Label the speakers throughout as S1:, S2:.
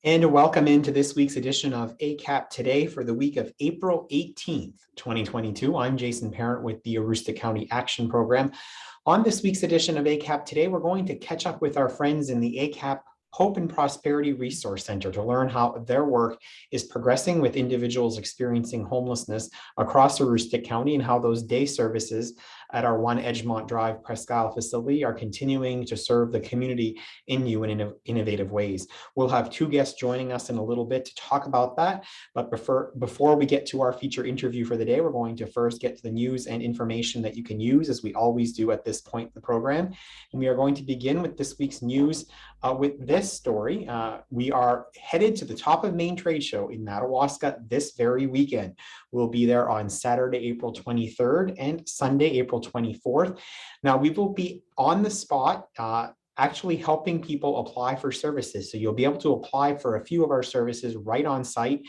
S1: And welcome into this week's edition of ACAP Today for the week of April 18th, 2022. I'm Jason Parent with the Aroostook County Action Program. On this week's edition of ACAP Today, we're going to catch up with our friends in the ACAP Hope and Prosperity Resource Center to learn how their work is progressing with individuals experiencing homelessness across Aroostook County and how those day services at our 1 Edgemont Drive Presque Isle facility are continuing to serve the community in new and innovative ways. We'll have two guests joining us in a little bit to talk about that. But before we get to our feature interview for the day, we're going to first get to the news and information that you can use, as we always do at this point in the program. And we are going to begin with this week's news with this story. We are headed to the Top of Main trade show in Madawaska this very weekend. We'll be there on Saturday, April 23rd and Sunday, April 24th. Now, we will be on the spot actually helping people apply for services. So you'll be able to apply for a few of our services right on site.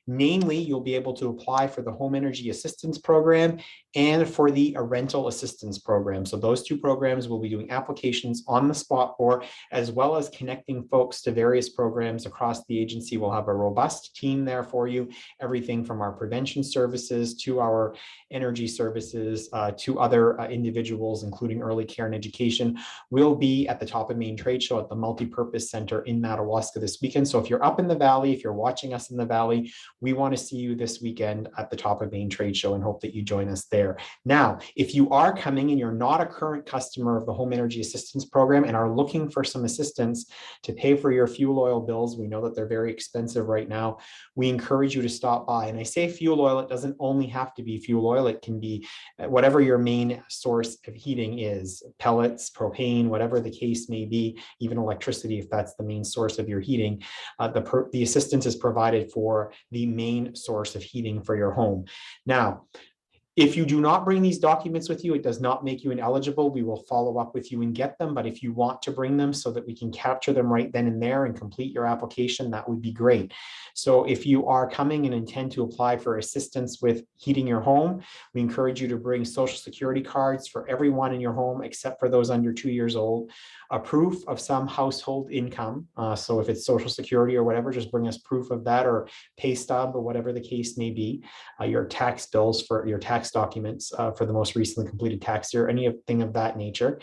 S1: Namely, you'll be able to apply for the Home Energy Assistance Program and for the Rental Assistance Program. So those two programs will be doing applications on the spot for, as well as connecting folks to various programs across the agency. We'll have a robust team there for you, everything from our prevention services to our energy services to other individuals, including early care and education. We'll be at the Top of Main trade show at the Multipurpose Center in Madawaska this weekend. So if you're up in the valley, if you're watching us in the valley, we want to see you this weekend at the Top of Main trade show and hope that you join us there. Now, if you are coming and you're not a current customer of the Home Energy Assistance Program and are looking for some assistance to pay for your fuel oil bills, we know that they're very expensive right now. We encourage you to stop by. And I say fuel oil, it doesn't only have to be fuel oil. It can be whatever your main source of heating is, pellets, propane, whatever the case may be, even electricity if that's the main source of your heating. The assistance is provided for the main source of heating for your home. Now, if you do not bring these documents with you, it does not make you ineligible. We will follow up with you and get them. But if you want to bring them so that we can capture them right then and there and complete your application, that would be great. So if you are coming and intend to apply for assistance with heating your home, we encourage you to bring Social Security cards for everyone in your home, except for those under 2 years old, a proof of some household income. So if it's Social Security or whatever, just bring us proof of that, or pay stub or whatever the case may be, your tax bills for your tax documents for the most recently completed tax year, anything of that nature.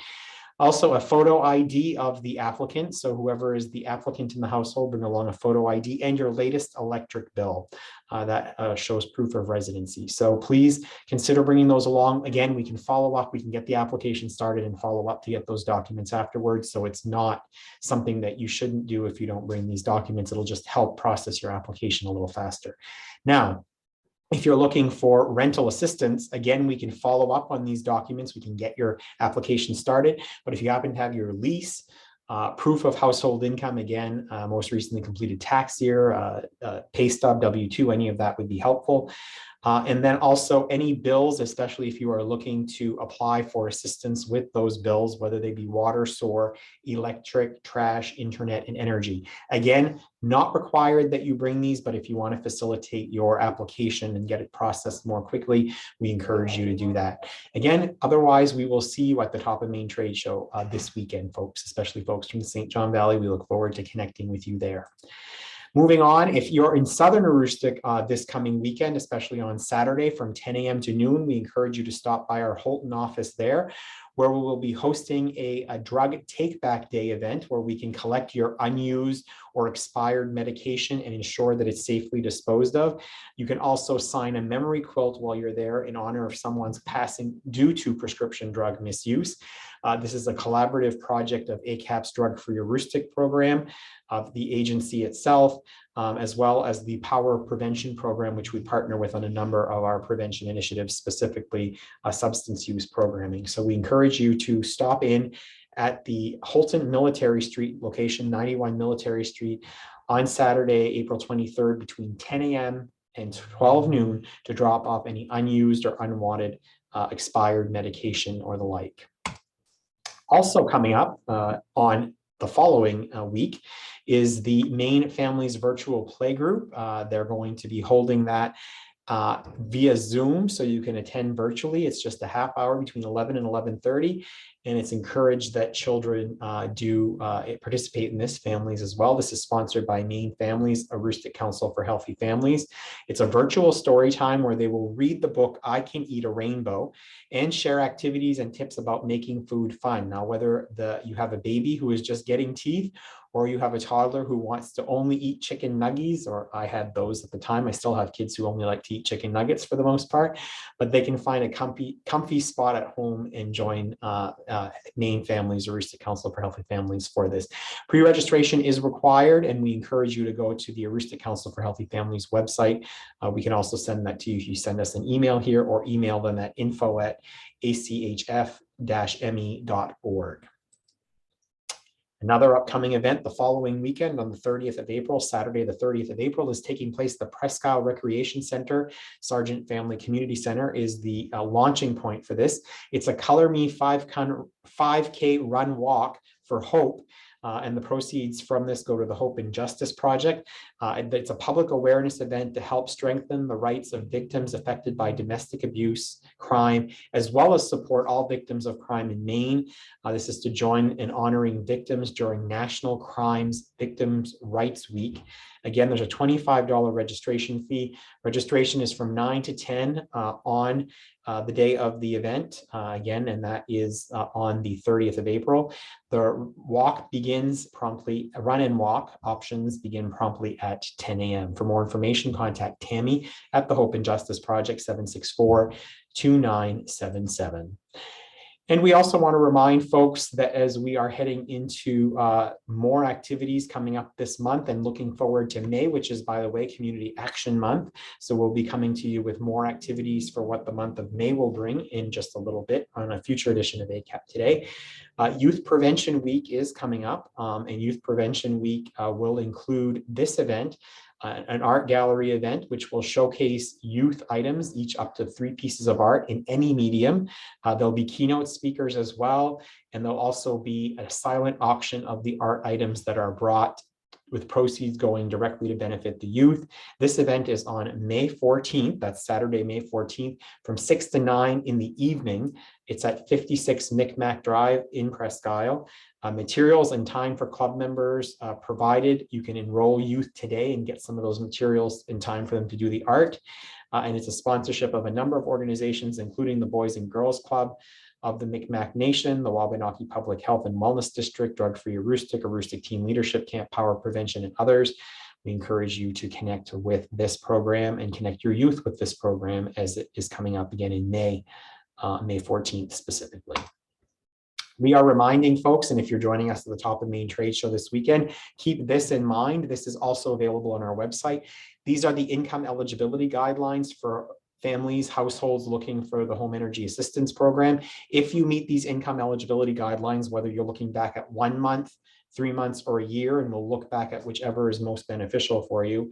S1: Also, a photo ID of the applicant. So whoever is the applicant in the household, bring along a photo ID and your latest electric bill that shows proof of residency. So please consider bringing those along. Again, we can follow up. We can get the application started and follow up to get those documents afterwards. So it's not something that you shouldn't do if you don't bring these documents. It'll just help process your application a little faster. Now, if you're looking for rental assistance, again, we can follow up on these documents. We can get your application started. But if you happen to have your lease, proof of household income, again, most recently completed tax year, pay stub, W-2, any of that would be helpful. And then also any bills, especially if you are looking to apply for assistance with those bills, whether they be water, sewer, electric, trash, internet, and energy. Again, not required that you bring these, but if you want to facilitate your application and get it processed more quickly, we encourage you to do that. Again, otherwise, we will see you at the Top of Main trade show this weekend, folks, especially folks from the St. John Valley. We look forward to connecting with you there. Moving on, if you're in Southern Aroostook this coming weekend, especially on Saturday from 10 a.m. to noon, we encourage you to stop by our Holton office there, where we will be hosting a drug take-back day event where we can collect your unused or expired medication and ensure that it's safely disposed of. You can also sign a memory quilt while you're there in honor of someone's passing due to prescription drug misuse. This is a collaborative project of ACAP's Drug Free Aroostook program, of the agency itself, as well as the Power Prevention program, which we partner with on a number of our prevention initiatives, specifically substance use programming. So we encourage you to stop in at the Holton Military Street location, 91 Military Street, on Saturday, April 23rd, between 10 a.m. and 12 noon to drop off any unused or unwanted expired medication or the like. Also coming up on the following week is the Maine Families Virtual Playgroup. They're going to be holding that via Zoom, so you can attend virtually. It's just a half hour between 11 and 11:30, and it's encouraged that children do participate in this, families as well. This is sponsored by Maine Families, Aroostook Council for Healthy Families. It's a virtual story time where they will read the book, I Can Eat a Rainbow, and share activities and tips about making food fun. Now, whether you have a baby who is just getting teeth, or you have a toddler who wants to only eat chicken nuggets, or I had those at the time. I still have kids who only like to eat chicken nuggets for the most part, but they can find a comfy spot at home and join Maine Families, Aroostook Council for Healthy Families for this. Pre-registration is required, and we encourage you to go to the Aroostook Council for Healthy Families website. We can also send that to you if you send us an email here, or email them at info@achf-me.org. Another upcoming event the following weekend on the 30th of April, Saturday, the 30th of April, is taking place at the Presque Isle Recreation Center. Sargent Family Community Center is the launching point for this. It's a Color Me 5K run walk for hope. And the proceeds from this go to the Hope and Justice Project. It's a public awareness event to help strengthen the rights of victims affected by domestic abuse, crime, as well as support all victims of crime in Maine. This is to join in honoring victims during National Crimes Victims' Rights Week. Again, there's a $25 registration fee. Registration is from 9 to 10 on the day of the event, again, and that is on the 30th of April. The walk begins promptly, run and walk options begin promptly at 10 a.m. For more information, contact Tammy at the Hope and Justice Project, 764-2977. And we also want to remind folks that as we are heading into more activities coming up this month and looking forward to May, which is, by the way, Community Action Month. So we'll be coming to you with more activities for what the month of May will bring in just a little bit on a future edition of ACAP Today. Youth Prevention Week is coming up, and Youth Prevention Week will include this event. An art gallery event, which will showcase youth items, each up to 3 pieces of art in any medium. There'll be keynote speakers as well, and there'll also be a silent auction of the art items that are brought, with proceeds going directly to benefit the youth. This event is on May 14th, that's Saturday, May 14th, from 6 to 9 in the evening. It's at 56 Micmac Drive in Presque Isle. Materials and time for club members provided. You can enroll youth today and get some of those materials in time for them to do the art. And it's a sponsorship of a number of organizations, including the Boys and Girls Club of the Micmac Nation, the Wabanaki Public Health and Wellness District, Drug Free Aroostook, Aroostook Teen Leadership Camp, Power Prevention, and others. We encourage you to connect with this program and connect your youth with this program as it is coming up again in May, May 14th specifically. We are reminding folks, and if you're joining us at the Top of Maine Trade Show this weekend, keep this in mind. This is also available on our website. These are the income eligibility guidelines for families, households looking for the Home Energy Assistance Program. If you meet these income eligibility guidelines, whether you're looking back at 1 month, 3 months, or a year, and we'll look back at whichever is most beneficial for you,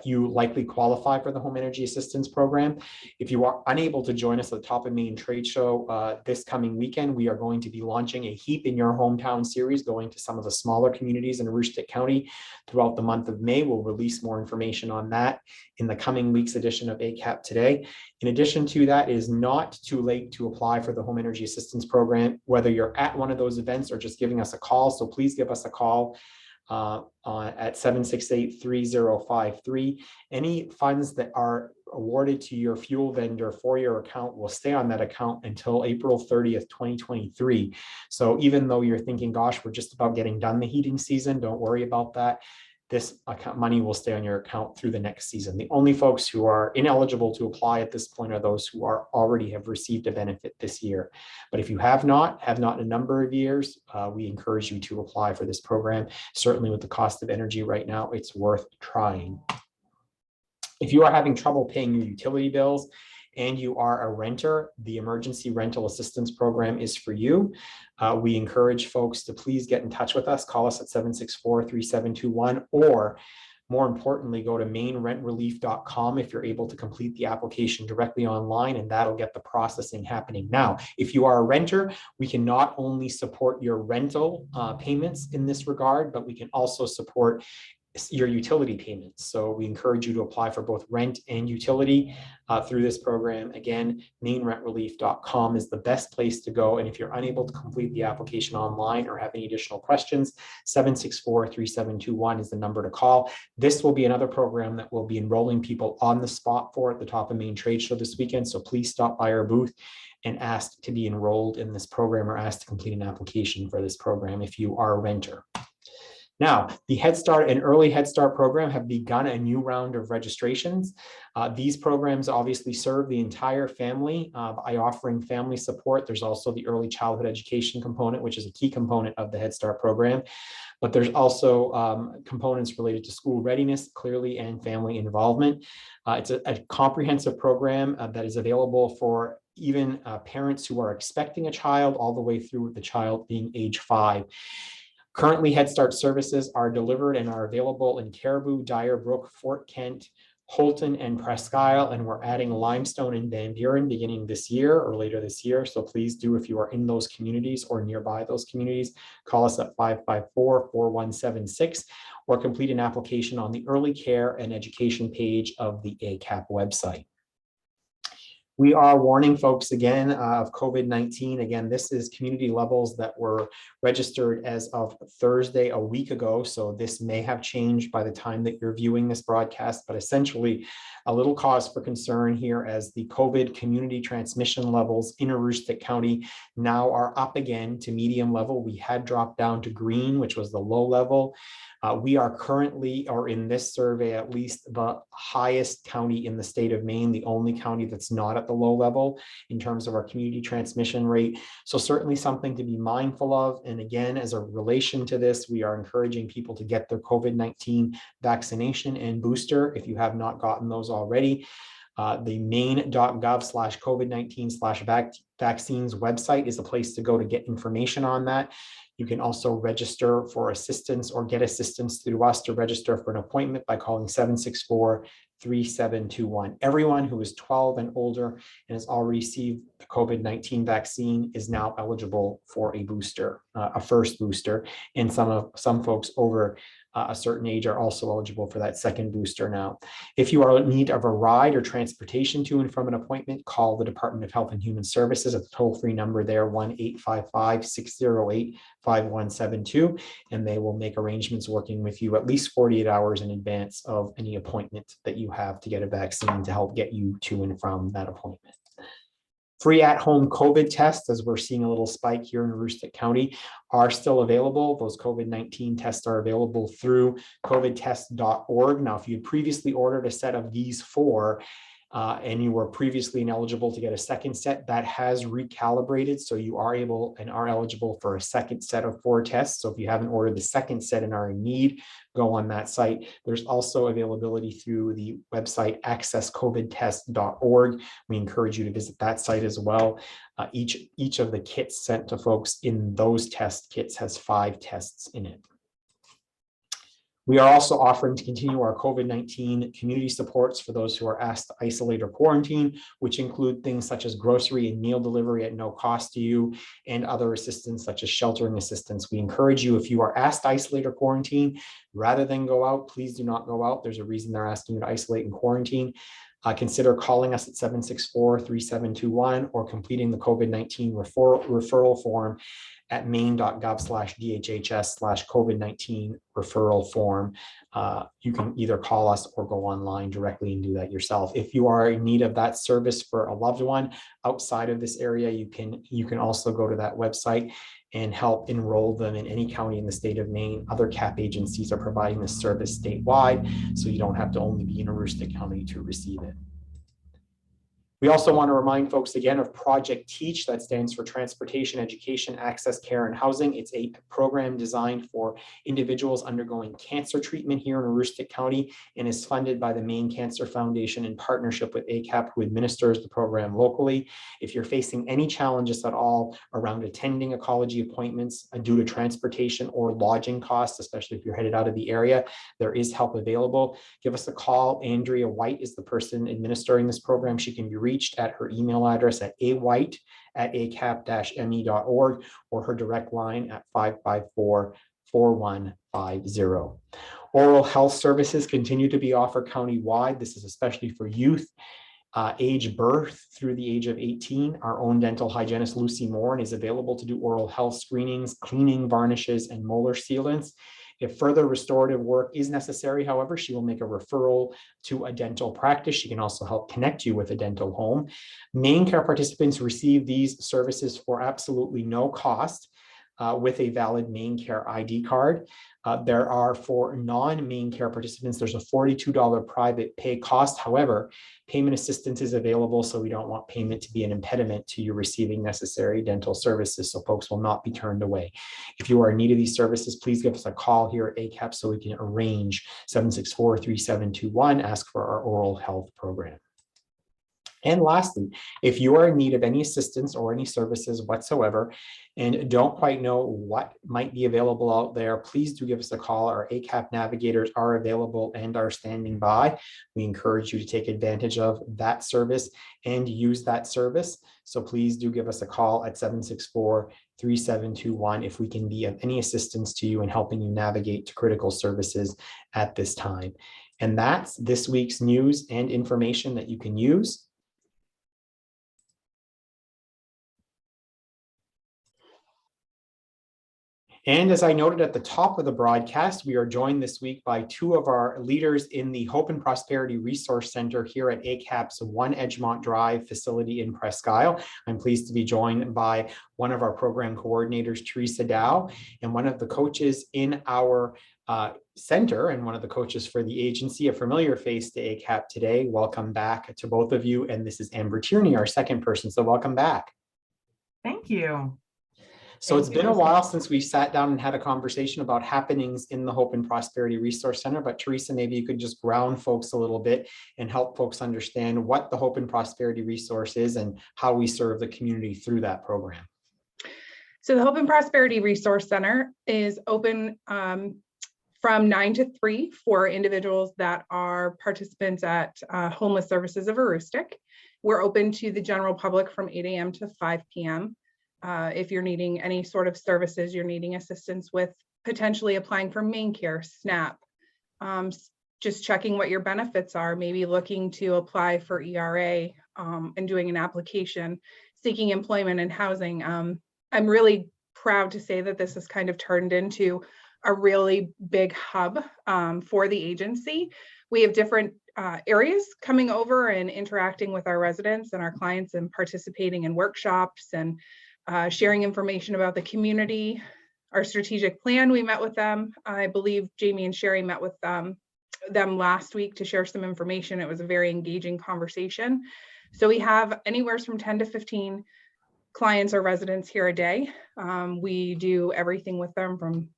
S1: you likely qualify for the Home Energy Assistance Program. If you are unable to join us at the Top of Maine Trade Show this coming weekend, we are going to be launching a Heap in Your Hometown series, going to some of the smaller communities in Aroostook County throughout the month of May. We'll release more information on that in the coming week's edition of ACAP Today. In addition to that, it is not too late to apply for the Home Energy Assistance Program, whether you're at one of those events or just giving us a call. So please give us a call at 768-3053. Any funds that are awarded to your fuel vendor for your account will stay on that account until April 30th, 2023. So even though you're thinking, gosh, we're just about getting done the heating season, don't worry about that. This account money will stay on your account through the next season. The only folks who are ineligible to apply at this point are those who are already have received a benefit this year. But if you have not in a number of years, we encourage you to apply for this program. Certainly with the cost of energy right now, it's worth trying. If you are having trouble paying your utility bills and you are a renter, the Emergency Rental Assistance Program is for you. We encourage folks to please get in touch with us. Call us at 764-3721, or more importantly, go to mainrentrelief.com if you're able to complete the application directly online, and that'll get the processing happening. Now, if you are a renter, we can not only support your rental payments in this regard, but we can also support your utility payments. So we encourage you to apply for both rent and utility through this program. Again, mainrentrelief.com is the best place to go. And if you're unable to complete the application online or have any additional questions, 764-3721 is the number to call. This will be another program that will be enrolling people on the spot for at the top of Main Trade Show this weekend. So please stop by our booth and ask to be enrolled in this program or ask to complete an application for this program if you are a renter. Now, the Head Start and Early Head Start program have begun a new round of registrations. These programs obviously serve the entire family by offering family support. There's also the early childhood education component, which is a key component of the Head Start program. But there's also components related to school readiness, clearly, and family involvement. It's a comprehensive program that is available for even parents who are expecting a child all the way through the child being age 5. Currently, Head Start services are delivered and are available in Caribou, Dyer Brook, Fort Kent, Holton, and Presque Isle, and we're adding Limestone and Van Buren beginning this year or later this year. So please do, if you are in those communities or nearby those communities, call us at 554-4176 or complete an application on the early care and education page of the ACAP website. We are warning folks again of COVID-19. Again, this is community levels that were registered as of Thursday a week ago. So this may have changed by the time that you're viewing this broadcast, but essentially a little cause for concern here as the COVID community transmission levels in Aroostook County now are up again to medium level. We had dropped down to green, which was the low level. We are currently, or in this survey, at least the highest county in the state of Maine, the only county that's not at the low level in terms of our community transmission rate. So certainly something to be mindful of. And again, as a relation to this, we are encouraging people to get their COVID-19 vaccination and booster if you have not gotten those already. The maine.gov/COVID-19/vaccines website is a place to go to get information on that. You can also register for assistance or get assistance through us to register for an appointment by calling 764-3721. Everyone who is 12 and older and has already received the COVID-19 vaccine is now eligible for a booster, a first booster, and some folks over a certain age are also eligible for that second booster now. If you are in need of a ride or transportation to and from an appointment, call the Department of Health and Human Services at the toll-free number there, 1-855-608-5172, and they will make arrangements working with you at least 48 hours in advance of any appointment that you have to get a vaccine to help get you to and from that appointment. Free at-home COVID tests, as we're seeing a little spike here in Aroostook County, are still available. Those COVID-19 tests are available through covidtest.org. Now, if you had previously ordered a set of these 4, and you were previously ineligible to get a second set, that has recalibrated. So you are able and are eligible for a second set of 4 tests. So if you haven't ordered the second set and are in need, go on that site. There's also availability through the website accesscovidtest.org. We encourage you to visit that site as well. Each of the kits sent to folks in those test kits has 5 tests in it. We are also offering to continue our COVID-19 community supports for those who are asked to isolate or quarantine, which include things such as grocery and meal delivery at no cost to you and other assistance such as sheltering assistance. We encourage you, if you are asked to isolate or quarantine, rather than go out, please do not go out. There's a reason they're asking you to isolate and quarantine. Consider calling us at 764-3721 or completing the COVID-19 referral form at maine.gov/DHHS/COVID-19 referral form. You can either call us or go online directly and do that yourself. If you are in need of that service for a loved one outside of this area, you can also go to that website and help enroll them in any county in the state of Maine. Other CAP agencies are providing this service statewide, so you don't have to only be in Aroostook County to receive it. We also want to remind folks again of Project Teach, that stands for Transportation, Education, Access, Care, and Housing. It's a program designed for individuals undergoing cancer treatment here in Aroostook County and is funded by the Maine Cancer Foundation in partnership with ACAP, who administers the program locally. If you're facing any challenges at all around attending oncology appointments due to transportation or lodging costs, especially if you're headed out of the area, there is help available. Give us a call. Andrea White is the person administering this program. She can be reached at her email address at awhite@acap-me.org or her direct line at 554-4150. Oral health services continue to be offered countywide. This is especially for youth. Age birth through the age of 18. Our own dental hygienist, Lucy Morin, is available to do oral health screenings, cleaning, varnishes, and molar sealants. If further restorative work is necessary, however, she will make a referral to a dental practice. She can also help connect you with a dental home. Main care participants receive these services for absolutely no cost with a valid main care ID card. There are, for non-main care participants, there's a $42 private pay cost. However, payment assistance is available, so we don't want payment to be an impediment to you receiving necessary dental services, so folks will not be turned away. If you are in need of these services, please give us a call here at ACAP so we can arrange 764-3721, ask for our oral health program. And lastly, if you are in need of any assistance or any services whatsoever and don't quite know what might be available out there, please do give us a call. Our ACAP Navigators are available and are standing by. We encourage you to take advantage of that service and use that service. So please do give us a call at 764-3721 if we can be of any assistance to you in helping you navigate to critical services at this time. And that's this week's news and information that you can use. And as I noted at the top of the broadcast, we are joined this week by two of our leaders in the Hope and Prosperity Resource Center here at ACAP's 1 Edgemont Drive facility in Presque Isle. I'm pleased to be joined by one of our program coordinators, Theresa Dow, and one of the coaches in our center and one of the coaches for the agency, a familiar face to ACAP today. Welcome back to both of you. And this is Amber Tierney, our second person. So welcome back.
S2: Thank you.
S1: So it's been a while since we sat down and had a conversation about happenings in the Hope and Prosperity Resource Center, but Theresa, maybe you could just ground folks a little bit and help folks understand what the Hope and Prosperity Resource is and how we serve the community through that program.
S3: So the Hope and Prosperity Resource Center is open from 9 to 3 for individuals that are participants at Homeless Services of Aroostook. We're open to the general public from 8 a.m. to 5 p.m. If you're needing any sort of services, you're needing assistance with potentially applying for main care, SNAP, just checking what your benefits are, maybe looking to apply for ERA and doing an application, seeking employment and housing. I'm really proud to say that this has kind of turned into a really big hub for the agency. We have different areas coming over and interacting with our residents and our clients and participating in workshops and sharing information about the community. Our strategic plan, we met with them. I believe Jamie and Sherry met with them last week to share some information. It was a very engaging conversation. So we have anywhere from 10 to 15 clients or residents here a day. We do everything with them from,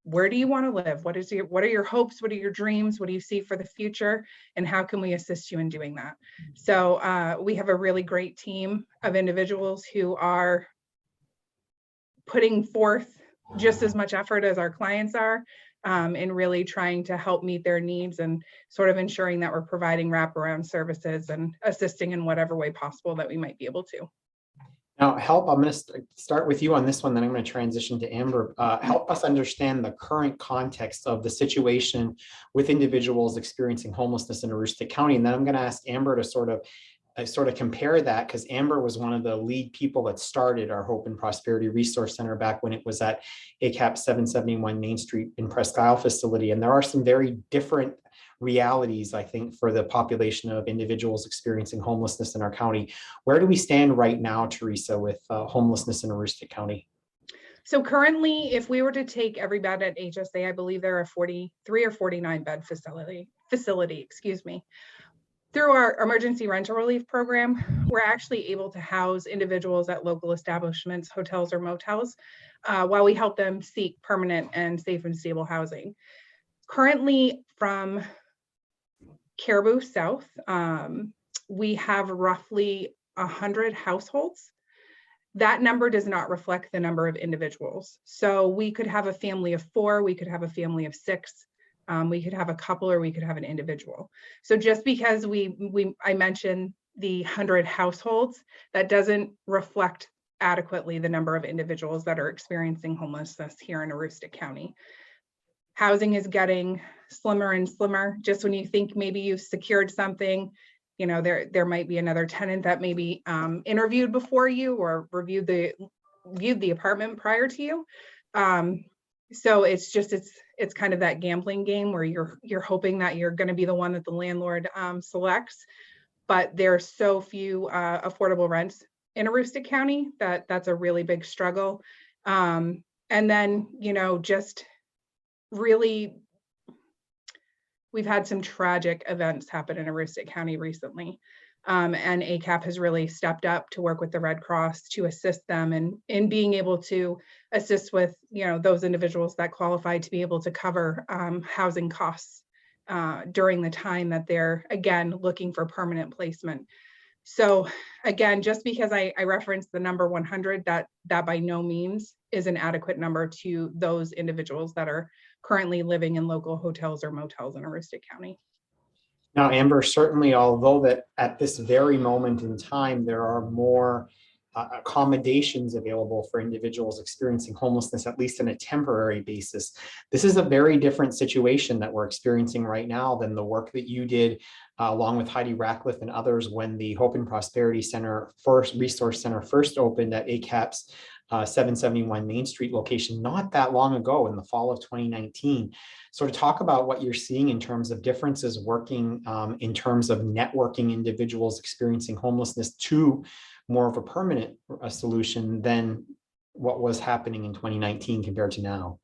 S3: where do you want to live? What are your hopes? What are your dreams? What do you see for the future? And how can we assist you in doing that? So we have a really great team of individuals who are putting forth just as much effort as our clients are in really trying to help meet their needs and sort of ensuring that we're providing wraparound services and assisting in whatever way possible that we might be able to.
S1: Now, I'm going to start with you on this one, then I'm going to transition to Amber. Help us understand the current context of the situation with individuals experiencing homelessness in Aroostook County. And then I'm going to ask Amber to sort of compare that, because Amber was one of the lead people that started our Hope and Prosperity Resource Center back when it was at ACAP 771 Main Street in Presque Isle facility. And there are some very different realities, I think, for the population of individuals experiencing homelessness in our county. Where do we stand right now, Theresa, with homelessness in Aroostook County?
S3: So currently, if we were to take every bed at HSA, I believe there are 43 or 49 bed facility, excuse me. Through our emergency rental relief program, we're actually able to house individuals at local establishments, hotels or motels, while we help them seek permanent and safe and stable housing. Currently, from Caribou South, we have roughly 100 households. That number does not reflect the number of individuals. So we could have a family of 4, we could have a family of 6, we could have a couple, or we could have an individual. So just because I mentioned the 100 households, that doesn't reflect adequately the number of individuals that are experiencing homelessness here in Aroostook County. Housing is getting slimmer and slimmer. Just when you think maybe you've secured something, you know, there might be another tenant that maybe interviewed before you or viewed the apartment prior to you. So it's kind of that gambling game where you're hoping that you're going to be the one that the landlord selects, but there's so few affordable rents in Aroostook County that's a really big struggle. And then, you know, just really, we've had some tragic events happen in Aroostook County recently. And ACAP has really stepped up to work with the Red Cross to assist them in being able to assist with, you know, those individuals that qualify to be able to cover housing costs during the time that they're, again, looking for permanent placement. So again, just because I referenced the number 100, that by no means is an adequate number to those individuals that are currently living in local hotels or motels in Aroostook County.
S1: Now, Amber, certainly, although that at this very moment in time, there are more accommodations available for individuals experiencing homelessness, at least on a temporary basis. This is a very different situation that we're experiencing right now than the work that you did along with Heidi Ratcliffe and others when the Hope and Prosperity Center Resource Center first opened at ACAP's 771 Main Street location not that long ago in the fall of 2019. So to talk about what you're seeing in terms of differences working in terms of networking individuals experiencing homelessness to more of a permanent solution than what was happening in 2019 compared to now.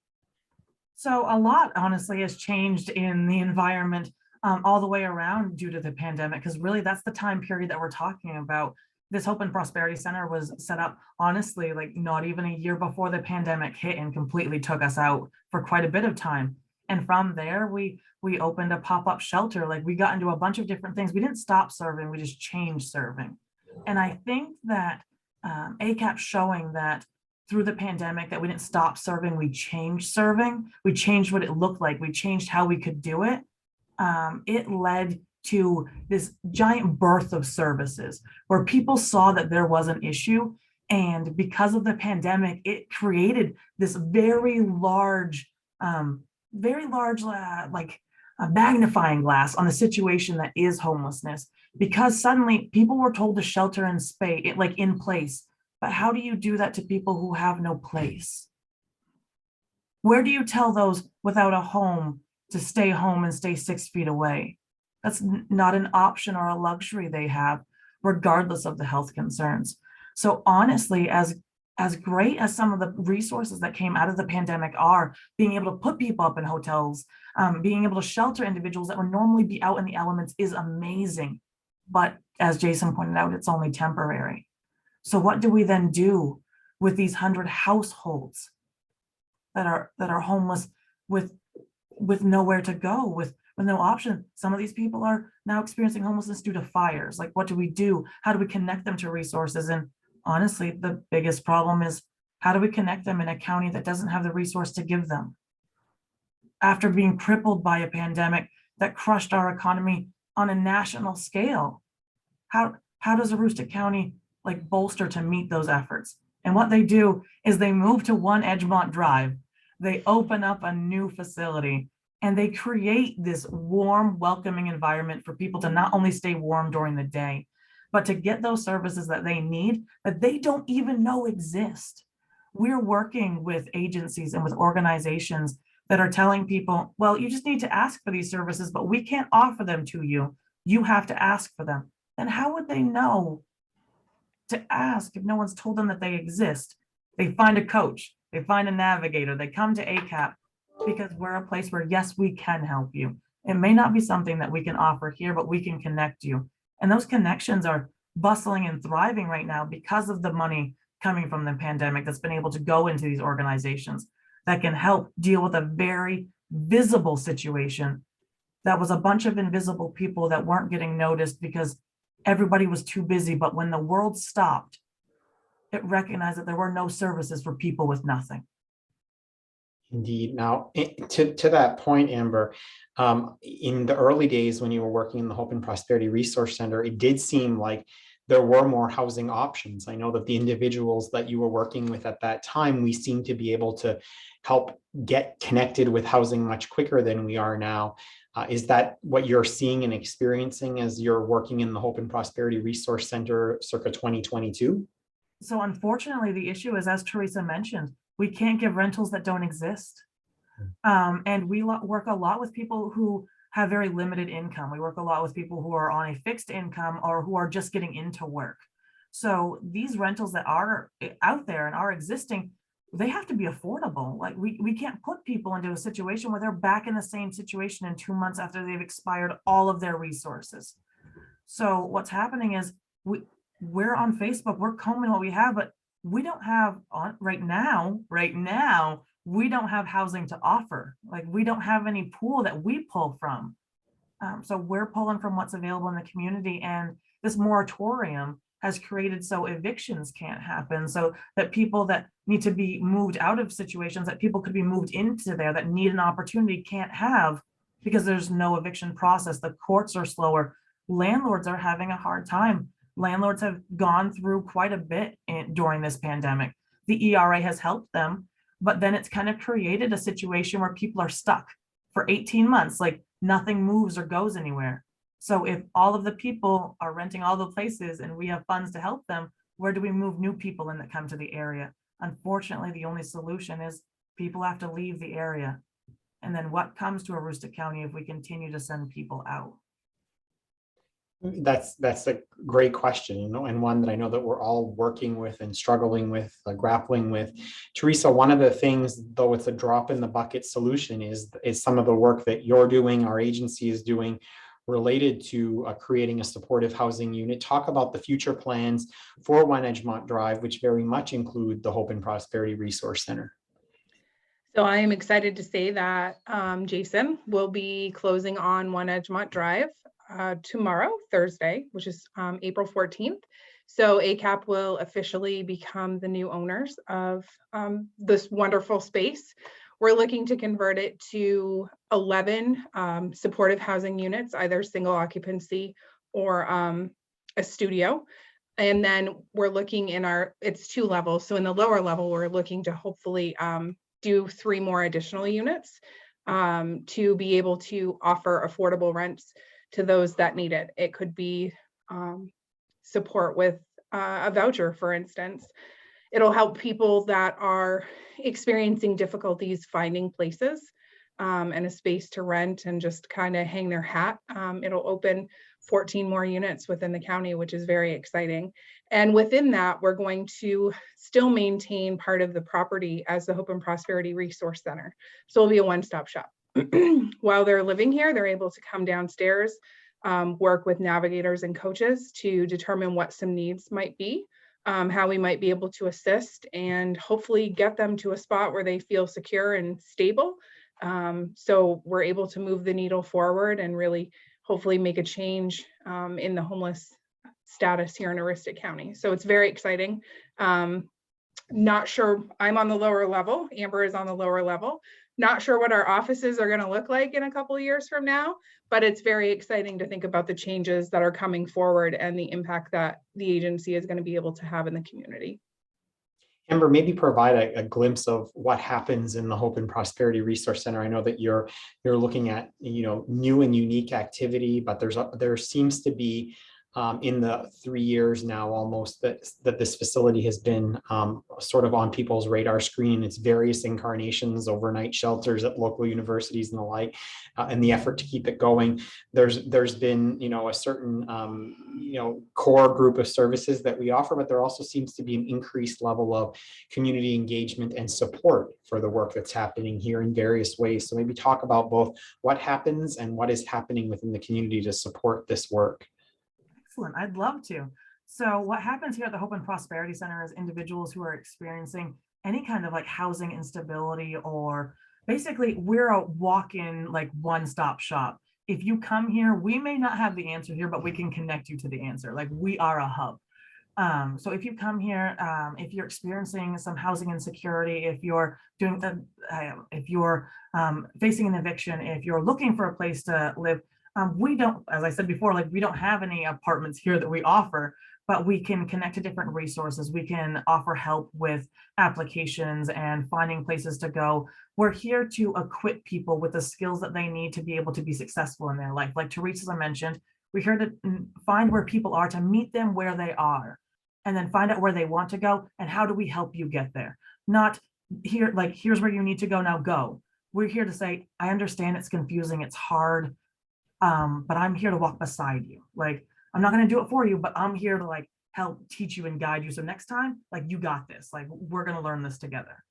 S2: So a lot, honestly, has changed in the environment all the way around due to the pandemic, because really that's the time period that we're talking about. This Hope and Prosperity Center was set up, honestly, like not even a year before the pandemic hit and completely took us out for quite a bit of time. And from there, we opened a pop-up shelter. Like we got into a bunch of different things. We didn't stop serving, we just changed serving. And I think that ACAP showing that through the pandemic that we didn't stop serving, we changed serving. We changed what it looked like. We changed how we could do it. It led to this giant birth of services where people saw that there was an issue. And because of the pandemic, it created this very large like a magnifying glass on the situation that is homelessness, because suddenly people were told to shelter in in place. But how do you do that to people who have no place? Where do you tell those without a home to stay home and stay 6 feet away? That's not an option or a luxury they have, regardless of the health concerns. So honestly, as great as some of the resources that came out of the pandemic are, being able to put people up in hotels, being able to shelter individuals that would normally be out in the elements is amazing. But as Jason pointed out, it's only temporary. So what do we then do with these 100 households that are homeless with nowhere to go, with no option? Some of these people are now experiencing homelessness due to fires. Like, what do we do? How do we connect them to resources? And honestly, the biggest problem is, how do we connect them in a county that doesn't have the resource to give them? After being crippled by a pandemic that crushed our economy on a national scale, how does Aroostook County bolster to meet those efforts? And what they do is they move to 1 Edgemont Drive, they open up a new facility, and they create this warm, welcoming environment for people to not only stay warm during the day, but to get those services that they need that they don't even know exist. We're working with agencies and with organizations that are telling people, well, you just need to ask for these services, but we can't offer them to you. You have to ask for them. And how would they know to ask if no one's told them that they exist? They find a coach, they find a navigator, they come to ACAP because we're a place where, yes, we can help you. It may not be something that we can offer here, but we can connect you. And those connections are bustling and thriving right now because of the money coming from the pandemic that's been able to go into these organizations that can help deal with a very visible situation that was a bunch of invisible people that weren't getting noticed because everybody was too busy. But when the world stopped, it recognized that there were no services for people with nothing.
S1: Indeed. Now, to that point, Amber, in the early days when you were working in the Hope and Prosperity Resource Center, it did seem like there were more housing options. I know that the individuals that you were working with at that time, we seem to be able to help get connected with housing much quicker than we are now. Is that what you're seeing and experiencing as you're working in the Hope and Prosperity Resource Center circa 2022?
S2: So unfortunately, the issue is, as Theresa mentioned, we can't give rentals that don't exist. And we work a lot with people who have very limited income. We work a lot with people who are on a fixed income or who are just getting into work. So these rentals that are out there and are existing, they have to be affordable. Like we can't put people into a situation where they're back in the same situation in 2 months after they've expired all of their resources. So what's happening is we're on Facebook, we're combing what we have, but we don't have on right now, we don't have housing to offer. Like we don't have any pool that we pull from. So we're pulling from what's available in the community, and this moratorium has created so evictions can't happen, so that people that need to be moved out of situations that people could be moved into there that need an opportunity can't have, because there's no eviction process. The courts are slower. Landlords are having a hard time. Landlords have gone through quite a bit during this pandemic. The ERA has helped them, but then it's kind of created a situation where people are stuck for 18 months, like nothing moves or goes anywhere. So if all of the people are renting all the places and we have funds to help them, where do we move new people in that come to the area? Unfortunately, the only solution is people have to leave the area. And then what comes to Aroostook County if we continue to send people out?
S1: That's a great question, and one that I know that we're all working with and struggling with, grappling with. Theresa, one of the things, though it's a drop in the bucket solution, is some of the work that you're doing, our agency is doing, related to creating a supportive housing unit. Talk about the future plans for One Edgemont Drive, which very much include the Hope and Prosperity Resource Center.
S3: So I am excited to say that Jason will be closing on One Edgemont Drive tomorrow, Thursday, which is April 14th. So ACAP will officially become the new owners of this wonderful space. We're looking to convert it to 11 supportive housing units, either single occupancy or a studio. And then we're looking it's 2 levels. So in the lower level, we're looking to hopefully do 3 more additional units to be able to offer affordable rents to those that need it. It could be support with a voucher, for instance. It'll help people that are experiencing difficulties finding places and a space to rent and just kind of hang their hat. It'll open 14 more units within the county, which is very exciting. And within that, we're going to still maintain part of the property as the Hope and Prosperity Resource Center. So it'll be a one-stop shop. While they're living here, they're able to come downstairs, work with navigators and coaches to determine what some needs might be, how we might be able to assist, and hopefully get them to a spot where they feel secure and stable. So we're able to move the needle forward and really hopefully make a change in the homeless status here in Aroostook County. So it's very exciting. Not sure, I'm on the lower level, Amber is on the lower level. Not sure what our offices are going to look like in a couple of years from now, but it's very exciting to think about the changes that are coming forward and the impact that the agency is going to be able to have in the community.
S1: Amber, maybe provide a glimpse of what happens in the Hope and Prosperity Resource Center. I know that you're looking at new and unique activity, but there seems to be in the 3 years now almost that this facility has been sort of on people's radar screen. Its various incarnations, overnight shelters at local universities and the like, and the effort to keep it going. There's been a certain core group of services that we offer, but there also seems to be an increased level of community engagement and support for the work that's happening here in various ways. So maybe talk about both what happens and what is happening within the community to support this work.
S2: Excellent, I'd love to. So what happens here at the Hope and Prosperity Center is individuals who are experiencing any kind of like housing instability, or basically we're a walk-in like one-stop shop. If you come here, we may not have the answer here, but we can connect you to the answer. Like we are a hub. So if you come here, if you're experiencing some housing insecurity, if you're facing an eviction, if you're looking for a place to live, we don't, as I said before, like we don't have any apartments here that we offer, but we can connect to different resources. We can offer help with applications and finding places to go. We're here to equip people with the skills that they need to be able to be successful in their life. Like Theresa mentioned, we're here to find where people are, to meet them where they are, and then find out where they want to go and how do we help you get there. Not here, like, here's where you need to go, now go. We're here to say, I understand it's confusing, it's hard, but I'm here to walk beside you. Like, I'm not going to do it for you, but I'm here to like help teach you and guide you. So next time, like, you got this, like, we're going to learn this together.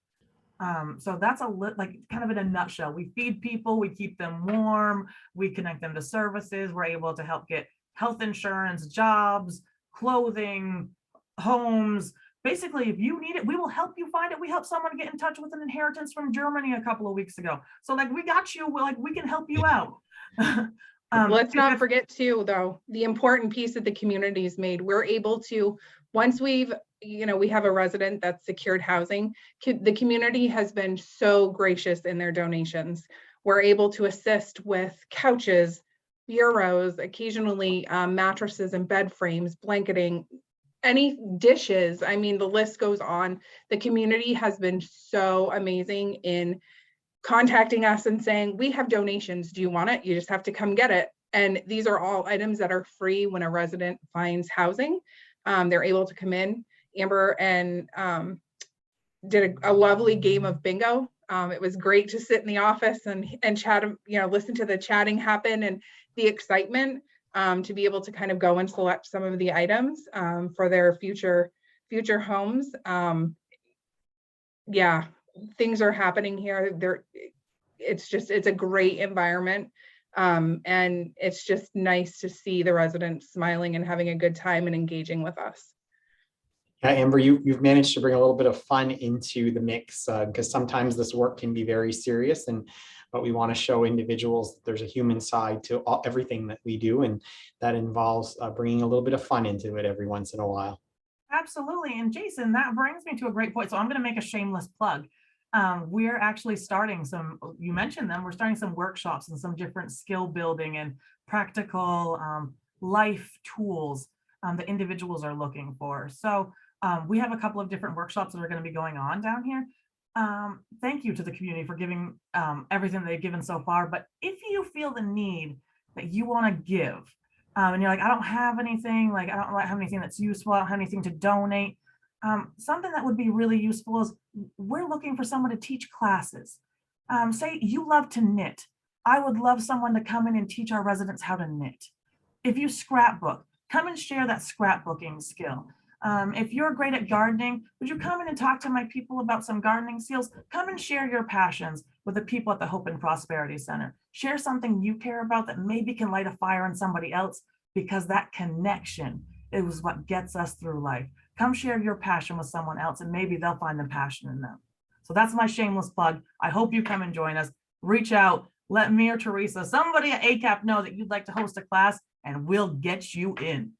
S2: So that's like kind of in a nutshell. We feed people, we keep them warm, we connect them to services. We're able to help get health insurance, jobs, clothing, homes. Basically, if you need it, we will help you find it. We helped someone get in touch with an inheritance from Germany a couple of weeks ago. So like, we got you, we're like, we can help you out.
S3: Let's not forget too, though, the important piece that the community's made. We're able to, once we have a resident that's secured housing, the community has been so gracious in their donations. We're able to assist with couches, bureaus, occasionally mattresses and bed frames, blanketing, any dishes. I mean, the list goes on. The community has been so amazing in contacting us and saying, we have donations, do you want it? You just have to come get it. And these are all items that are free when a resident finds housing. They're able to come in. Amber and did a lovely game of bingo. It was great to sit in the office and chat, listen to the chatting happen and the excitement to be able to kind of go and select some of the items for their future homes. Yeah, things are happening here. It's a great environment. And it's just nice to see the residents smiling and having a good time and engaging with us.
S1: Yeah, Amber, you've managed to bring a little bit of fun into the mix because sometimes this work can be very serious, but we want to show individuals that there's a human side to everything that we do, and that involves bringing a little bit of fun into it every once in a while.
S2: Absolutely. And Jason, that brings me to a great point. So I'm going to make a shameless plug. We're actually starting you mentioned them, we're starting some workshops and some different skill building and practical life tools that individuals are looking for. So we have a couple of different workshops that are going to be going on down here. Thank you to the community for giving everything they've given so far. But if you feel the need that you want to give, and you're like, I don't have anything, like I don't have anything that's useful, I don't have anything to donate. Something that would be really useful is we're looking for someone to teach classes. Say you love to knit. I would love someone to come in and teach our residents how to knit. If you scrapbook, come and share that scrapbooking skill. If you're great at gardening, would you come in and talk to my people about some gardening skills? Come and share your passions with the people at the Hope and Prosperity Center. Share something you care about that maybe can light a fire in somebody else, because that connection is what gets us through life. Come share your passion with someone else and maybe they'll find the passion in them. So that's my shameless plug. I hope you come and join us. Reach out, let me or Theresa, somebody at ACAP know that you'd like to host a class, and we'll get you in.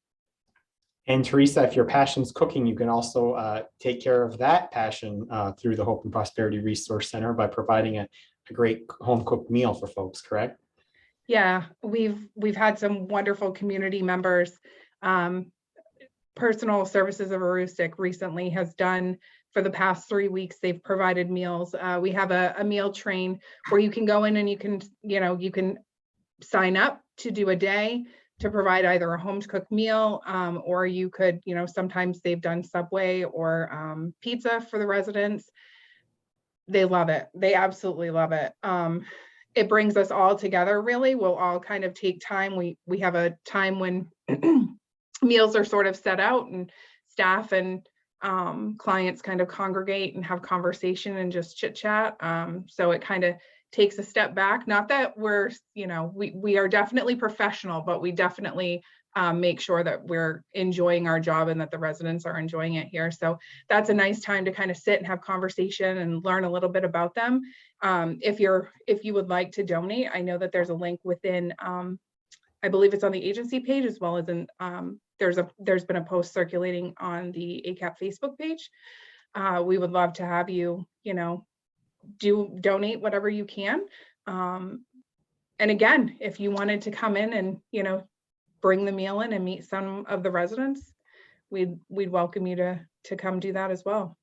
S1: And Theresa, if your passion's cooking, you can also take care of that passion through the Hope and Prosperity Resource Center by providing a great home cooked meal for folks, correct?
S3: Yeah, we've had some wonderful community members. Personal Services of Aroostook recently has done, for the past 3 weeks, they've provided meals. We have a meal train where you can go in and you can sign up to do a day to provide either a home cooked meal, or you could, sometimes they've done Subway or pizza for the residents. They love it. They absolutely love it. It brings us all together, really. We'll all kind of take time. We have a time when meals are sort of set out and staff and clients kind of congregate and have conversation and just chit chat. So it kind of takes a step back. Not that we're, we are definitely professional, but we definitely make sure that we're enjoying our job and that the residents are enjoying it here. So that's a nice time to kind of sit and have conversation and learn a little bit about them. If you would like to donate, I know that there's a link within, I believe it's on the agency page, as well as in, there's been a post circulating on the ACAP Facebook page. We would love to have you, donate whatever you can. And again, if you wanted to come in and, bring the meal in and meet some of the residents, we'd welcome you to come do that as well.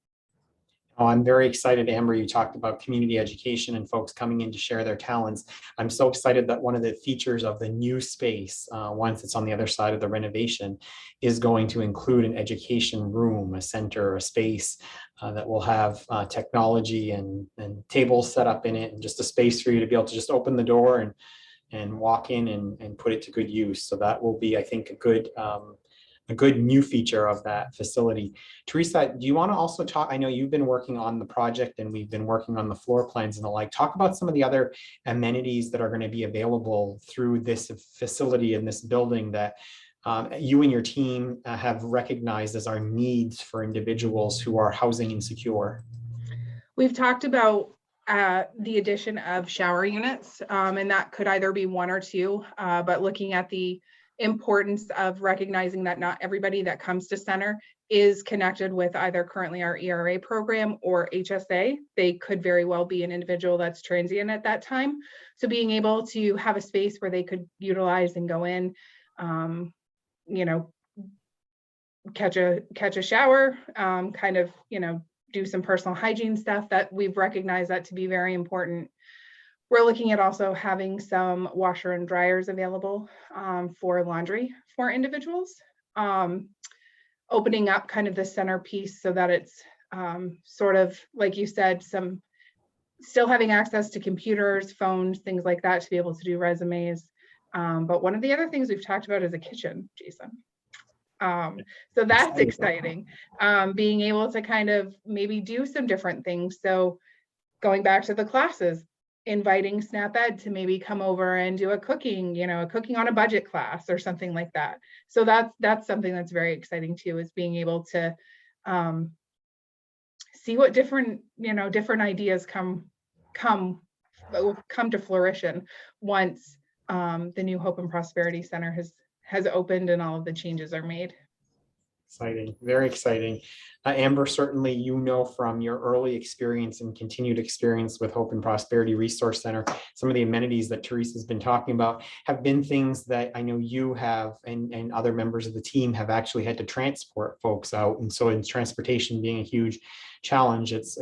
S1: Oh, I'm very excited, Amber. You talked about community education and folks coming in to share their talents. I'm so excited that one of the features of the new space, once it's on the other side of the renovation, is going to include an education room, a center, a space that will have technology and tables set up in it, and just a space for you to be able to just open the door and walk in and put it to good use. So that will be, I think, a good new feature of that facility. Theresa, do you want to also talk? I know you've been working on the project and we've been working on the floor plans and the like. Talk about some of the other amenities that are going to be available through this facility in this building that you and your team have recognized as our needs for individuals who are housing insecure.
S3: We've talked about the addition of shower units, and that could either be one or two, but looking at the importance of recognizing that not everybody that comes to center is connected with either currently our ERA program or HSA. They could very well be an individual that's transient at that time. So being able to have a space where they could utilize and go in, you know, catch a shower, kind of, you know, do some personal hygiene stuff, that we've recognized that to be very important. We're looking at also having some washer and dryers available for laundry for individuals. Opening up kind of the centerpiece so that it's sort of, like you said, still having access to computers, phones, things like that to be able to do resumes. But one of the other things we've talked about is a kitchen, Jason. So that's exciting. Being able to kind of maybe do some different things. So going back to the classes, inviting Snap Ed to maybe come over and do a cooking, you know, a cooking on a budget class or something like that. So that's something that's very exciting too, is being able to see what different, you know, different ideas come to fruition once the new Hope and Prosperity Center has opened and all of the changes are made.
S1: Exciting, very exciting. Amber, certainly, you know, from your early experience and continued experience with Hope and Prosperity Resource Center, some of the amenities that Theresa's been talking about have been things that I know you have and other members of the team have actually had to transport folks out. And so in transportation being a huge challenge, it's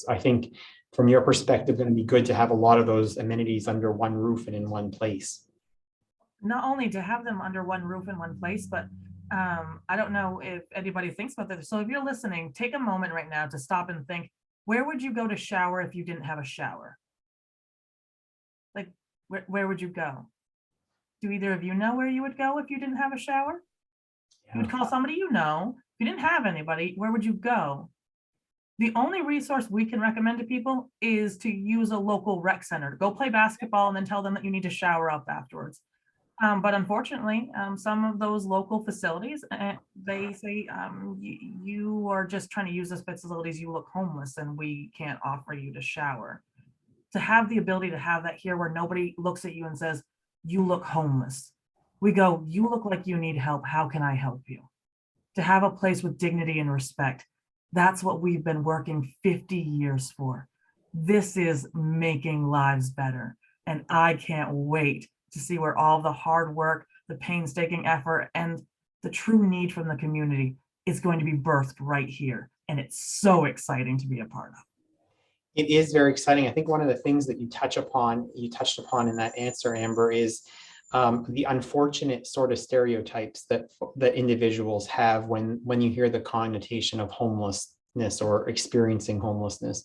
S1: I think from your perspective, going to be good to have a lot of those amenities under one roof and in one place.
S2: Not only to have them under one roof in one place, but I don't know if anybody thinks about this. So if you're listening, take a moment right now to stop and think, where would you go to shower if you didn't have a shower? Like, where would you go? Do either of you know where you would go if you didn't have a shower?
S1: Yeah.
S2: You would call somebody you know. If you didn't have anybody, where would you go? The only resource we can recommend to people is to use a local rec center. Go play basketball and then tell them that you need to shower up afterwards. But unfortunately, some of those local facilities, they say you are just trying to use this facilities, you look homeless and we can't offer you to shower. To have the ability to have that here where nobody looks at you and says, you look homeless. We go, you look like you need help. How can I help you? To have a place with dignity and respect. That's what we've been working 50 years for. This is making lives better. And I can't wait to see where all the hard work, the painstaking effort, and the true need from the community is going to be birthed right here. And it's so exciting to be a part of.
S1: It is very exciting. I think one of the things that you touched upon in that answer, Amber, is the unfortunate sort of stereotypes that individuals have when you hear the connotation of homelessness or experiencing homelessness.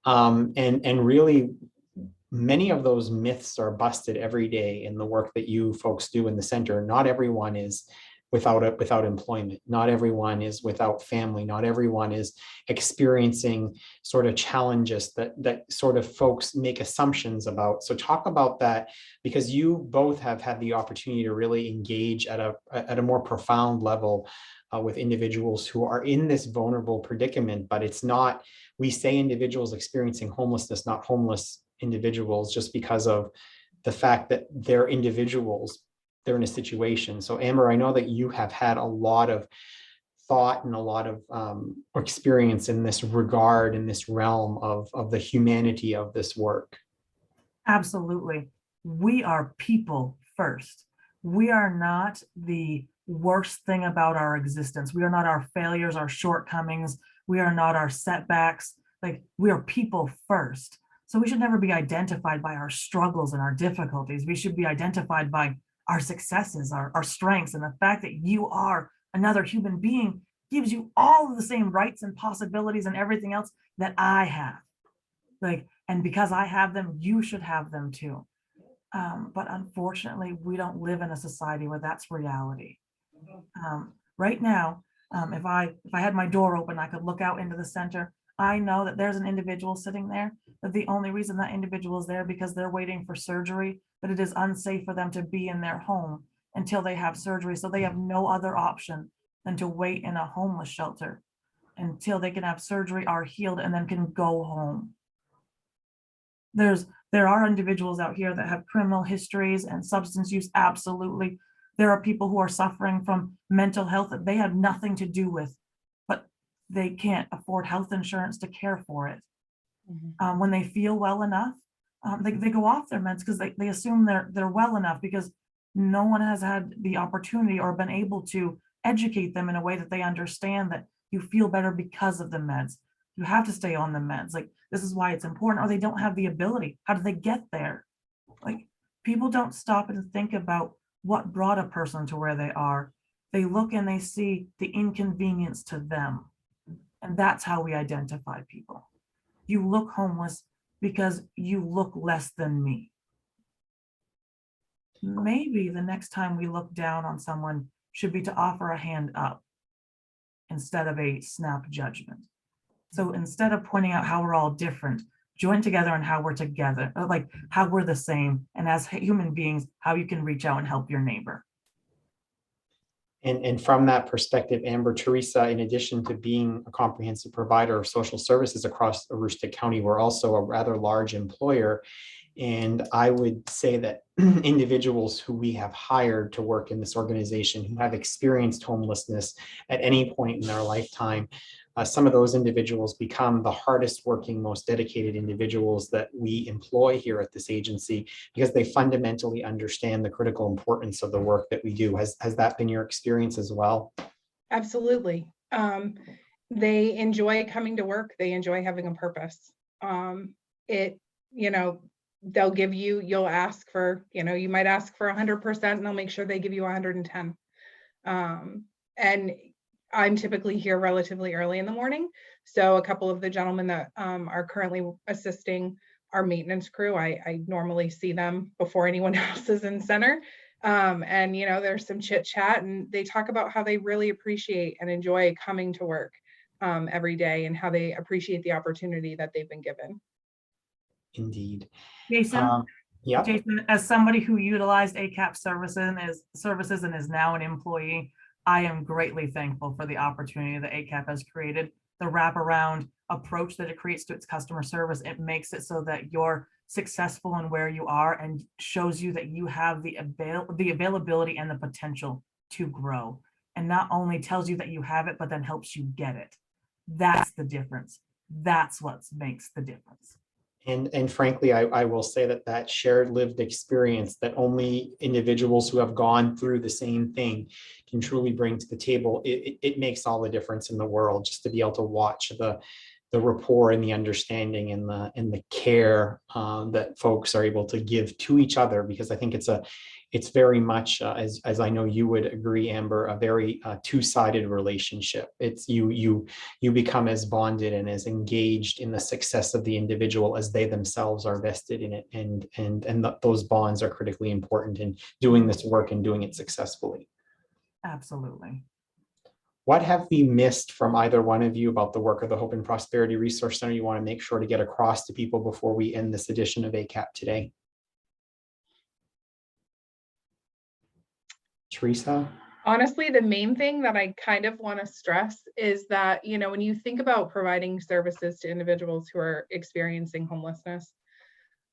S1: And really, many of those myths are busted every day in the work that you folks do in the center. Not everyone is without employment. Not everyone is without family. Not everyone is experiencing sort of challenges that sort of folks make assumptions about. So talk about that, because you both have had the opportunity to really engage at a more profound level with individuals who are in this vulnerable predicament. But it's not, we say individuals experiencing homelessness, not homeless individuals, just because of the fact that they're individuals, they're in a situation. So Amber, I know that you have had a lot of thought and a lot of experience in this regard, in this realm of the humanity of this work.
S2: Absolutely. We are people first. We are not the worst thing about our existence. We are not our failures, our shortcomings. We are not our setbacks. Like, we are people first. So we should never be identified by our struggles and our difficulties. We should be identified by our successes, our strengths, and the fact that you are another human being gives you all of the same rights and possibilities and everything else that I have. Like, and because I have them, you should have them too. But unfortunately, we don't live in a society where that's reality. Right now, if I had my door open, I could look out into the center. I know that there's an individual sitting there, that the only reason that individual is there because they're waiting for surgery, that it is unsafe for them to be in their home until they have surgery. So they have no other option than to wait in a homeless shelter until they can have surgery, are healed, and then can go home. There are individuals out here that have criminal histories and substance use, absolutely. There are people who are suffering from mental health that they have nothing to do with, but they can't afford health insurance to care for it. When they feel well enough, they go off their meds because they assume they're well enough, because no one has had the opportunity or been able to educate them in a way that they understand that you feel better because of the meds. You have to stay on the meds. Like, this is why it's important, or they don't have the ability. How do they get there? Like, people don't stop and think about what brought a person to where they are. They look and they see the inconvenience to them. And that's how we identify people. You look homeless because you look less than me. Maybe the next time we look down on someone should be to offer a hand up instead of a snap judgment. So instead of pointing out how we're all different, join together on how we're together, or like how we're the same, and as human beings, how you can reach out and help your neighbor.
S1: And from that perspective, Amber, Theresa, in addition to being a comprehensive provider of social services across Aroostook County, we're also a rather large employer. And I would say that individuals who we have hired to work in this organization who have experienced homelessness at any point in their lifetime, some of those individuals become the hardest working, most dedicated individuals that we employ here at this agency, because they fundamentally understand the critical importance of the work that we do. Has that been your experience as well?
S3: Absolutely. They enjoy coming to work. They enjoy having a purpose. They'll give you, you'll ask for, you might ask for 100% and they'll make sure they give you 110. And I'm typically here relatively early in the morning. So a couple of the gentlemen that are currently assisting our maintenance crew, I normally see them before anyone else is in center. And there's some chit chat, and they talk about how they really appreciate and enjoy coming to work every day, and how they appreciate the opportunity that they've been given.
S1: Indeed.
S2: Jason,
S1: Yeah.
S2: Jason, as somebody who utilized ACAP services and is now an employee, I am greatly thankful for the opportunity that ACAP has created, the wraparound approach that it creates to its customer service. It makes it so that you're successful in where you are and shows you that you have the availability and the potential to grow. And not only tells you that you have it, but then helps you get it. That's the difference. That's what makes the difference.
S1: And frankly, I will say that shared lived experience that only individuals who have gone through the same thing can truly bring to the table, it makes all the difference in the world, just to be able to watch the rapport and the understanding and the care that folks are able to give to each other, because I think it's very much, as I know you would agree, Amber, a very two-sided relationship. It's you become as bonded and as engaged in the success of the individual as they themselves are vested in it, and those bonds are critically important in doing this work and doing it successfully.
S2: Absolutely.
S1: What have we missed from either one of you about the work of the Hope and Prosperity Resource Center you want to make sure to get across to people before we end this edition of ACAP today? Theresa?
S3: Honestly, the main thing that I kind of want to stress is that, when you think about providing services to individuals who are experiencing homelessness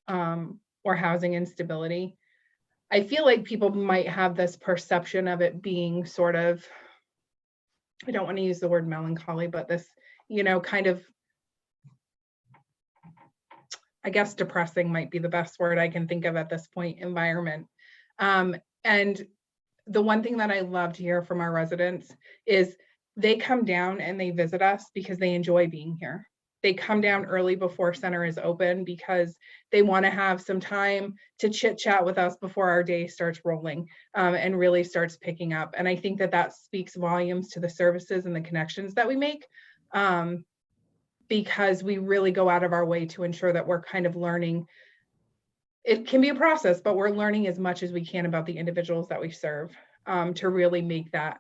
S3: or housing instability, I feel like people might have this perception of it being sort of, I don't want to use the word melancholy, but this, kind of, I guess depressing might be the best word I can think of at this point, environment. And the one thing that I love to hear from our residents is they come down and they visit us because they enjoy being here. They come down early before center is open because they want to have some time to chit chat with us before our day starts rolling and really starts picking up. And I think that that speaks volumes to the services and the connections that we make, because we really go out of our way to ensure that we're kind of learning. It can be a process, but we're learning as much as we can about the individuals that we serve, to really make that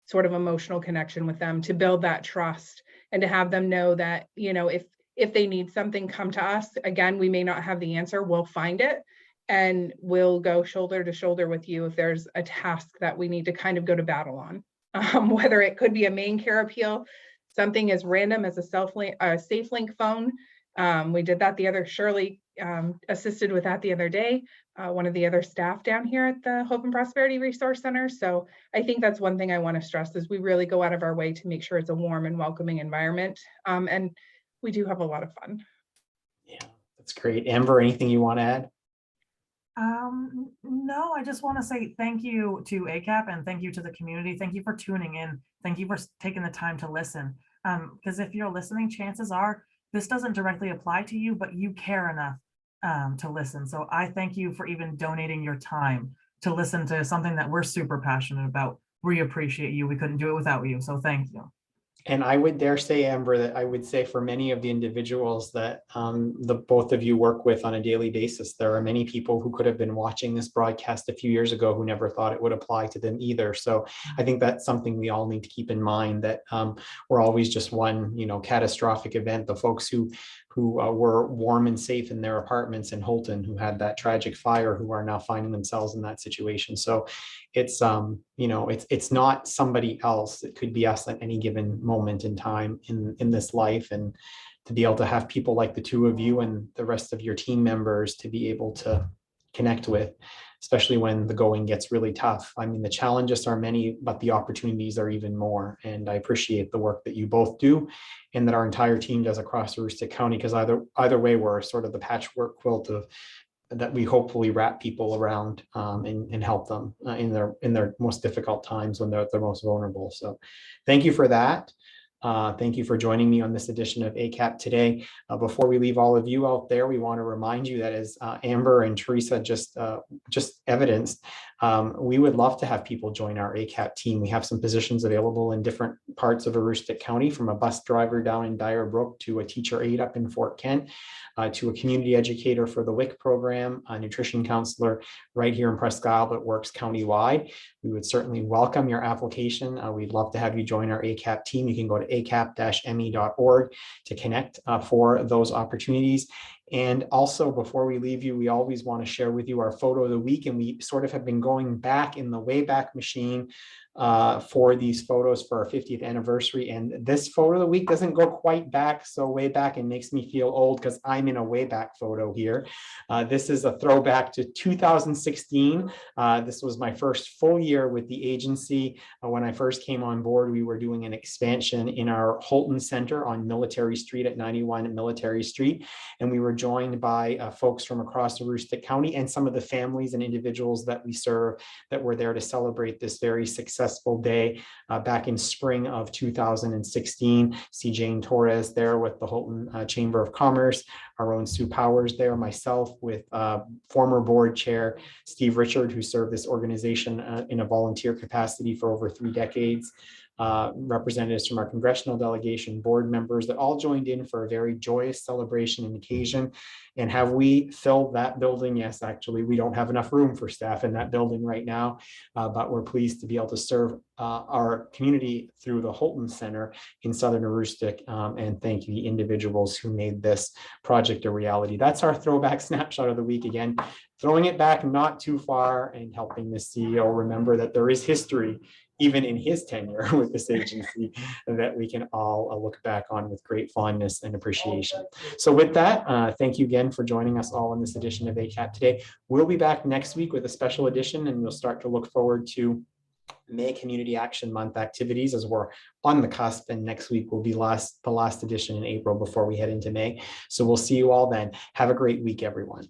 S3: sort of emotional connection with them, to build that trust, and to have them know that, you know, if they need something, come to us. Again, we may not have the answer, we'll find it, and we'll go shoulder to shoulder with you if there's a task that we need to kind of go to battle on. Whether it could be a main care appeal, something as random as a safe link phone. We did that the other, Shirley assisted with that the other day, one of the other staff down here at the Hope and Prosperity Resource Center. So I think that's one thing I want to stress, is we really go out of our way to make sure it's a warm and welcoming environment. And we do have a lot of fun.
S1: Yeah, that's great. Amber, anything you want to add?
S2: No, I just want to say thank you to ACAP and thank you to the community. Thank you for tuning in. Thank you for taking the time to listen. Because if you're listening, chances are this doesn't directly apply to you, but you care enough to listen. So I thank you for even donating your time to listen to something that we're super passionate about. We appreciate you. We couldn't do it without you. So thank you.
S1: And I would dare say, Amber, that I would say for many of the individuals that the both of you work with on a daily basis, there are many people who could have been watching this broadcast a few years ago who never thought it would apply to them either. So I think that's something we all need to keep in mind, that we're always just one, you know, catastrophic event. The folks who were warm and safe in their apartments in Holton, who had that tragic fire, who are now finding themselves in that situation. So it's you know, it's not somebody else. It could be us at any given moment in time in this life. And to be able to have people like the two of you and the rest of your team members to be able to connect with, especially when the going gets really tough. I mean, the challenges are many, but the opportunities are even more. And I appreciate the work that you both do and that our entire team does across Aroostook County, because either way, we're sort of the patchwork quilt of that we hopefully wrap people around and help them in their most difficult times, when they're at their most vulnerable. So thank you for that. Thank you for joining me on this edition of ACAP today. Before we leave all of you out there, we want to remind you that, as Amber and Theresa just evidenced, we would love to have people join our ACAP team. We have some positions available in different parts of Aroostook County, from a bus driver down in Dyer Brook to a teacher aide up in Fort Kent, to a community educator for the WIC program, a nutrition counselor right here in Presque Isle that works countywide. We would certainly welcome your application. We'd love to have you join our ACAP team. You can go to acap-me.org to connect for those opportunities. And also, before we leave you, we always want to share with you our photo of the week. And we sort of have been going back in the Wayback Machine for these photos for our 50th anniversary. And this photo of the week doesn't go quite back so way back, and makes me feel old because I'm in a Wayback photo here. This is a throwback to 2016. This was my first full year with the agency. When I first came on board, we were doing an expansion in our Holton Center on Military Street at 91 Military Street. And we were joined by folks from across Aroostook County and some of the families and individuals that we serve that were there to celebrate this very successful day back in spring of 2016. See Jane Torres there with the Holton Chamber of Commerce, our own Sue Powers there, myself with former board chair Steve Richard, who served this organization in a volunteer capacity for over 3 decades. Representatives from our congressional delegation, board members that all joined in for a very joyous celebration and occasion. And have we filled that building? Yes, actually, we don't have enough room for staff in that building right now, but we're pleased to be able to serve our community through the Holton Center in Southern Aroostook, and thank the individuals who made this project a reality. That's our throwback snapshot of the week. Again, throwing it back not too far and helping the CEO remember that there is history even in his tenure with this agency that we can all look back on with great fondness and appreciation. So with that, thank you again for joining us all in this edition of ACAP today. We'll be back next week with a special edition, and we'll start to look forward to May Community Action Month activities as we're on the cusp, and next week will be the last edition in April before we head into May. So we'll see you all then. Have a great week, everyone.